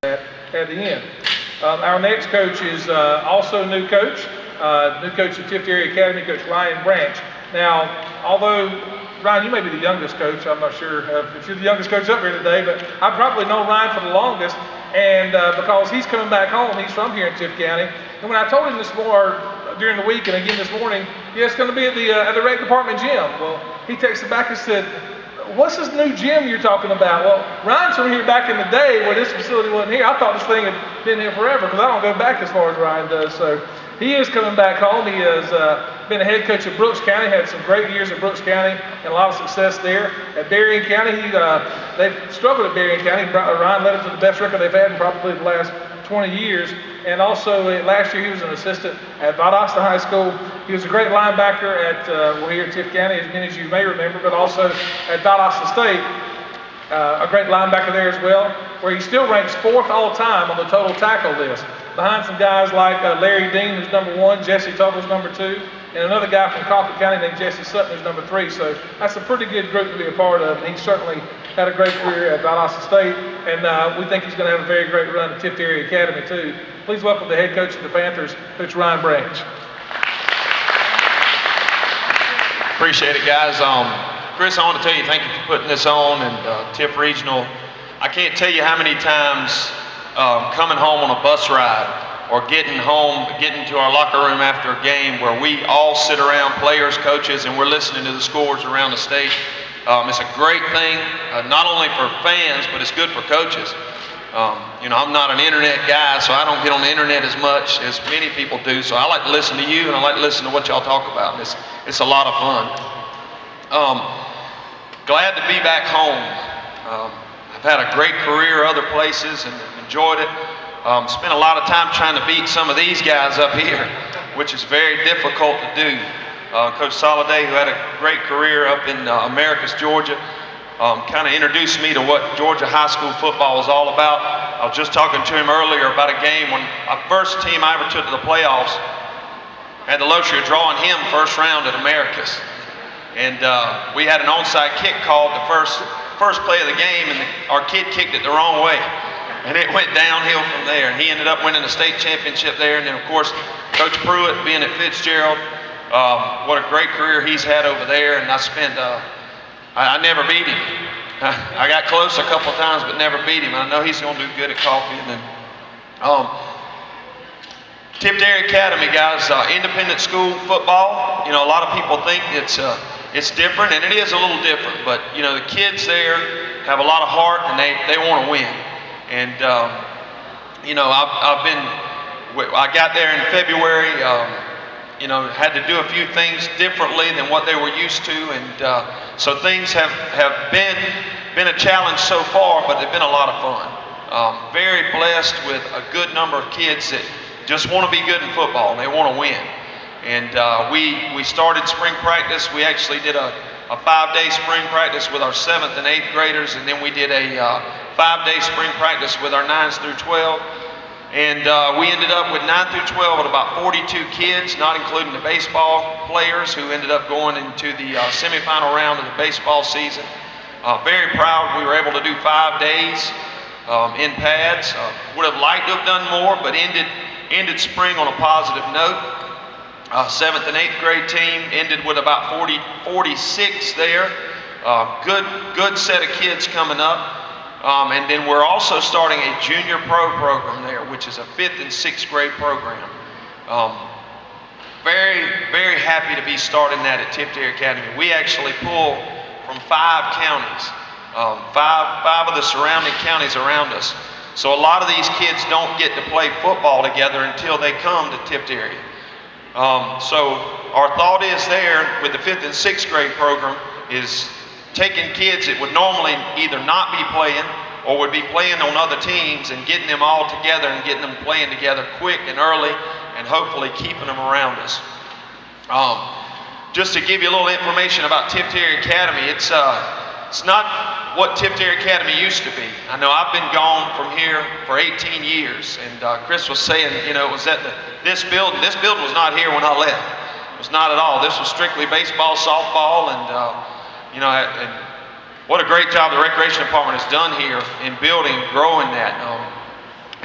at the end. Our next coach is also a new coach at Tiftarea Academy, Coach Ryan Branch. Now, although Ryan, you may be the youngest coach. I'm not sure if you're the youngest coach up here today, but I've probably known Ryan for the longest. And because he's coming back home, he's from here in Tift County. And when I told him this morning, during the week and again this morning, yeah, it's going to be at the rec department gym. Well, he texted back and said, "What's this new gym you're talking about?" Well, Ryan's from here back in the day where this facility wasn't here. I thought this thing had been here forever because I don't go back as far as Ryan does. So he is coming back home. He has been a head coach at Brooks County, had some great years at Brooks County and a lot of success there. At Berrien County, they've struggled at Berrien County. Ryan led them to the best record they've had in probably the last 20 years. And also last year he was an assistant at Valdosta High School. He was a great linebacker at here in Tift County, as many as you may remember, but also at Valdosta State. A great linebacker there as well, where he still ranks 4th all time on the total tackle list, behind some guys like Larry Dean, who's number 1, Jesse Tubble's number 2, and another guy from Coffee County named Jesse Sutton, who's number 3. So that's a pretty good group to be a part of. And he certainly had a great career at Valdosta State, and we think he's going to have a very great run at Tiftarea Academy too. Please welcome the head coach of the Panthers, Coach Ryan Branch. Appreciate it, guys. Chris, I want to tell you thank you for putting this on, and Tift Regional. I can't tell you how many times coming home on a bus ride or getting to our locker room after a game where we all sit around, players, coaches, and we're listening to the scores around the state. It's a great thing, not only for fans, but it's good for coaches. I'm not an internet guy, so I don't get on the internet as much as many people do. So I like to listen to you, and I like to listen to what y'all talk about. It's a lot of fun. Glad to be back home. I've had a great career other places and enjoyed it. Spent a lot of time trying to beat some of these guys up here, which is very difficult to do. Coach Soliday, who had a great career up in Americus, Georgia, kind of introduced me to what Georgia high school football was all about. I was just talking to him earlier about a game when our first team I ever took to the playoffs had the luxury of drawing him first round at Americus. And we had an onside kick called the first play of the game, and our kid kicked it the wrong way. And it went downhill from there. And he ended up winning the state championship there. And then, of course, Coach Pruitt being at Fitzgerald, what a great career he's had over there. And I never beat him. I got close a couple of times, but never beat him. I know he's going to do good at coffee. And then, Tiftarea Academy, guys, independent school football. A lot of people think it's different, and it is a little different. But the kids there have a lot of heart, and they want to win. And I got there in February. Had to do a few things differently than what they were used to, and so things have been a challenge so far, but they've been a lot of fun. Very blessed with a good number of kids that just want to be good in football and they want to win. And we started spring practice. We actually did a 5-day spring practice with our 7th and 8th graders, and then we did a 5-day spring practice with our 9s through 12. And we ended up with 9 through 12 with about 42 kids, not including the baseball players who ended up going into the semifinal round of the baseball season. Very proud we were able to do 5 days in pads. Would have liked to have done more, but ended spring on a positive note. 7th and 8th grade team ended with about 46 there. Good set of kids coming up. And then we're also starting a junior pro program there, which is a 5th and 6th grade program. Very, very happy to be starting that at Tiftarea Academy. We actually pull from 5 counties, five of the surrounding counties around us. So a lot of these kids don't get to play football together until they come to Tiftarea. So our thought is there with the 5th and 6th grade program is taking kids that would normally either not be playing or would be playing on other teams and getting them all together and getting them playing together quick and early and hopefully keeping them around us. Just to give you a little information about Tiftarea Academy, it's not what Tiftarea Academy used to be. I know I've been gone from here for 18 years, and Chris was saying, it was at this building. This building was not here when I left. It was not at all. This was strictly baseball, softball, and and what a great job the recreation department has done here in building, growing that.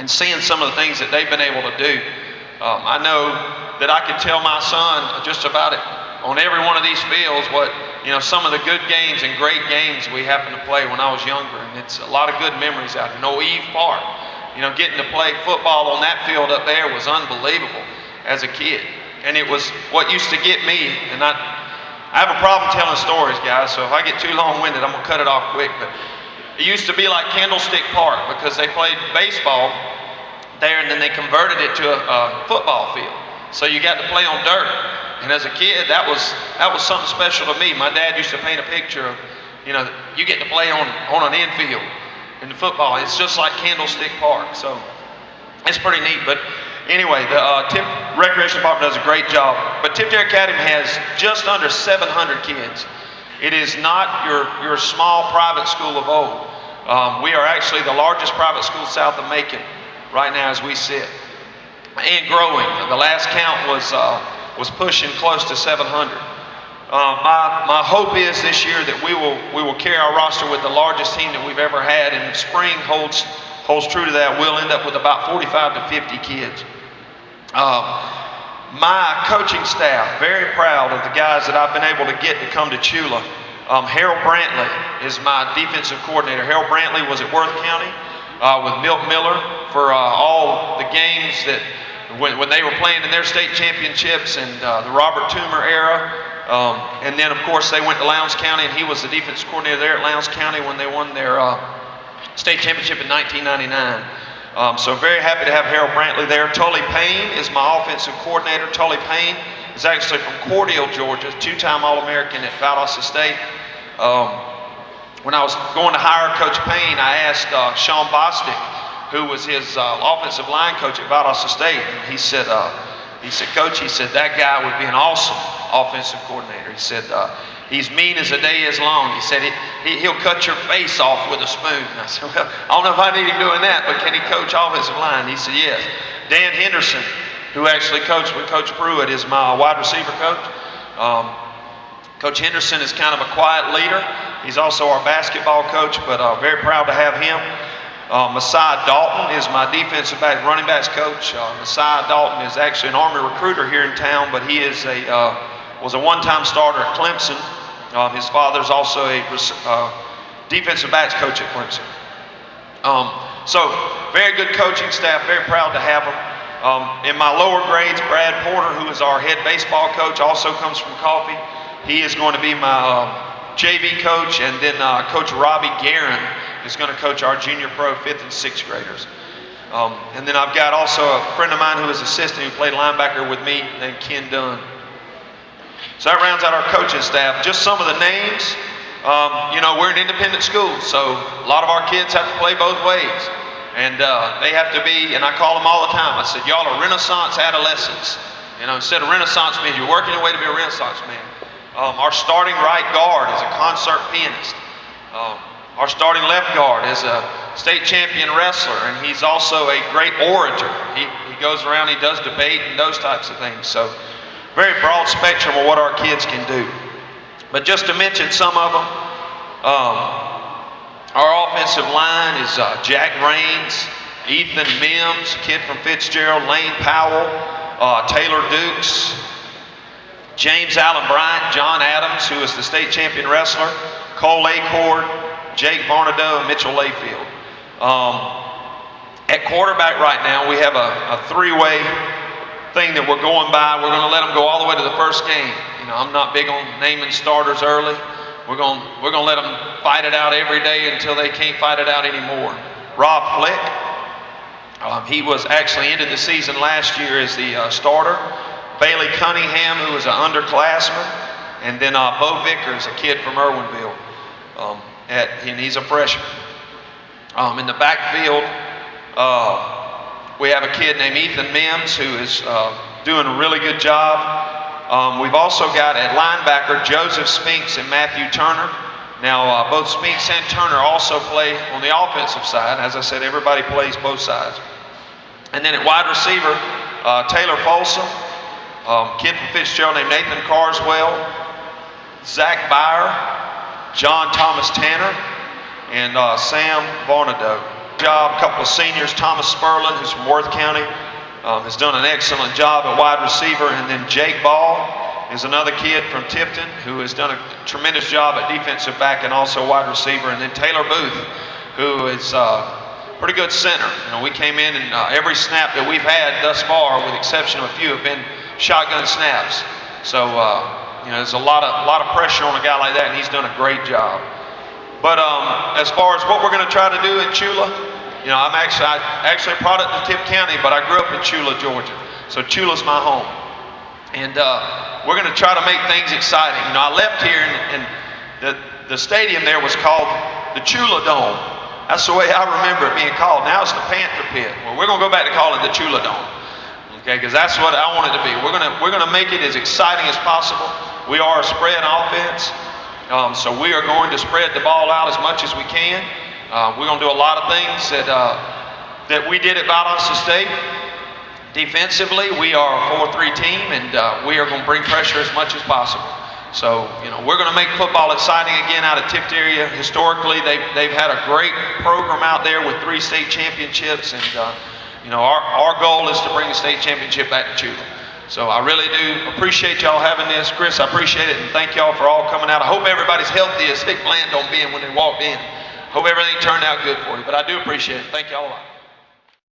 and seeing some of the things that they've been able to do. I know that I could tell my son just about it on every one of these fields what, some of the good games and great games we happened to play when I was younger. And it's a lot of good memories out here. Eve Park, getting to play football on that field up there was unbelievable as a kid. And it was what used to get me, and I have a problem telling stories, guys, so if I get too long-winded, I'm gonna cut it off quick. But it used to be like Candlestick Park because they played baseball there and then they converted it to a football field. So you got to play on dirt. And as a kid, that was something special to me. My dad used to paint a picture of, you get to play on an infield in the football. It's just like Candlestick Park. So it's pretty neat. But anyway, the Tift Recreation Department does a great job. But Tiftarea Academy has just under 700 kids. It is not your small private school of old. We are actually the largest private school south of Macon right now as we sit, and growing. The last count was pushing close to 700. My hope is this year that we will carry our roster with the largest team that we've ever had, and if spring holds true to that, we'll end up with about 45 to 50 kids. My coaching staff, very proud of the guys that I've been able to get to come to Chula. Harold Brantley is my defensive coordinator. Harold Brantley was at Worth County with Milt Miller for all the games that when they were playing in their state championships and the Robert Toomer era. And then, of course, they went to Lowndes County, and he was the defensive coordinator there at Lowndes County when they won their state championship in 1999. So very happy to have Harold Brantley there. Tully Payne is my offensive coordinator. Tully Payne is actually from Cordele, Georgia, two-time All-American at Valdosta State. When I was going to hire Coach Payne, I asked Sean Bostic, who was his offensive line coach at Valdosta State, and he said, Coach, that guy would be an awesome offensive coordinator. He said, he's mean as the day is long. He said, he'll cut your face off with a spoon. And I said, well, I don't know if I need him doing that, but can he coach offensive line? He said, yes. Dan Henderson, who actually coached with Coach Pruitt, is my wide receiver coach. Coach Henderson is kind of a quiet leader. He's also our basketball coach, but very proud to have him. Messiah Dalton is my defensive back, running backs coach. Messiah Dalton is actually an Army recruiter here in town, but he is was a one-time starter at Clemson. His father's also a defensive backs coach at Clemson. So very good coaching staff, very proud to have them. In my lower grades, Brad Porter, who is our head baseball coach, also comes from Coffee. He is going to be my JV coach, and then Coach Robbie Guerin is going to coach our junior pro 5th and 6th graders. And then I've got also a friend of mine who is assistant who played linebacker with me named Ken Dunn. So that rounds out our coaching staff. Just some of the names. We're an independent school, so a lot of our kids have to play both ways. And they have to be, and I call them all the time, I said, y'all are Renaissance adolescents. Instead of Renaissance men, you're working your way to be a Renaissance man. Our starting right guard is a concert pianist. Our starting left guard is a state champion wrestler, and he's also a great orator. He goes around, he does debate and those types of things. So very broad spectrum of what our kids can do. But just to mention some of them, our offensive line is Jack Raines, Ethan Mims, kid from Fitzgerald, Lane Powell, Taylor Dukes, James Allen Bryant, John Adams, who is the state champion wrestler, Cole Acord, Jake Barnadoe, and Mitchell Layfield. At quarterback right now, we have a three-way thing that we're going by. We're going to let them go all the way to the first game. I'm not big on naming starters early. We're going to let them fight it out every day until they can't fight it out anymore. Rob Flick, he was actually ended the season last year as the starter. Bailey Cunningham, who is an underclassman, and then Bo Vickers, a kid from Irwinville, and he's a freshman. In the backfield, we have a kid named Ethan Mims who is doing a really good job. We've also got at linebacker Joseph Spinks and Matthew Turner. Now, both Spinks and Turner also play on the offensive side. As I said, everybody plays both sides. And then at wide receiver, Taylor Folsom, kid from Fitzgerald named Nathan Carswell, Zach Byer, John Thomas Tanner, and Sam Barnadoe. job. A couple of seniors, Thomas Sperlin, who's from Worth County, has done an excellent job at wide receiver. And then Jake Ball is another kid from Tifton who has done a tremendous job at defensive back and also wide receiver. And then Taylor Booth, who is pretty good center. You know, we came in and every snap that we've had thus far, with the exception of a few, have been shotgun snaps. So you know, there's a lot of pressure on a guy like that, and he's done a great job. But as far as what we're going to try to do in Chula, you know, I actually a product of Tift County, but I grew up in Chula, Georgia. So Chula's my home, and we're going to try to make things exciting. You know, I left here, and the stadium there was called the Chula Dome. That's the way I remember it being called. Now it's the Panther Pit. Well, we're going to go back to calling it the Chula Dome, okay? Because that's what I want it to be. We're gonna make it as exciting as possible. We are a spread offense, so we are going to spread the ball out as much as we can. We're going to do a lot of things that we did at Valdosta State. Defensively, we are a 4-3 team, and we are going to bring pressure as much as possible. So, you know, we're going to make football exciting again out of Tiftarea. Historically, they've had a great program out there with 3 state championships, and you know, our goal is to bring the state championship back to Chula. So I really do appreciate y'all having this. Chris, I appreciate it, and thank y'all for all coming out. I hope everybody's healthy as they planned on being when they walked in. Hope everything turned out good for you, but I do appreciate it. Thank y'all a lot.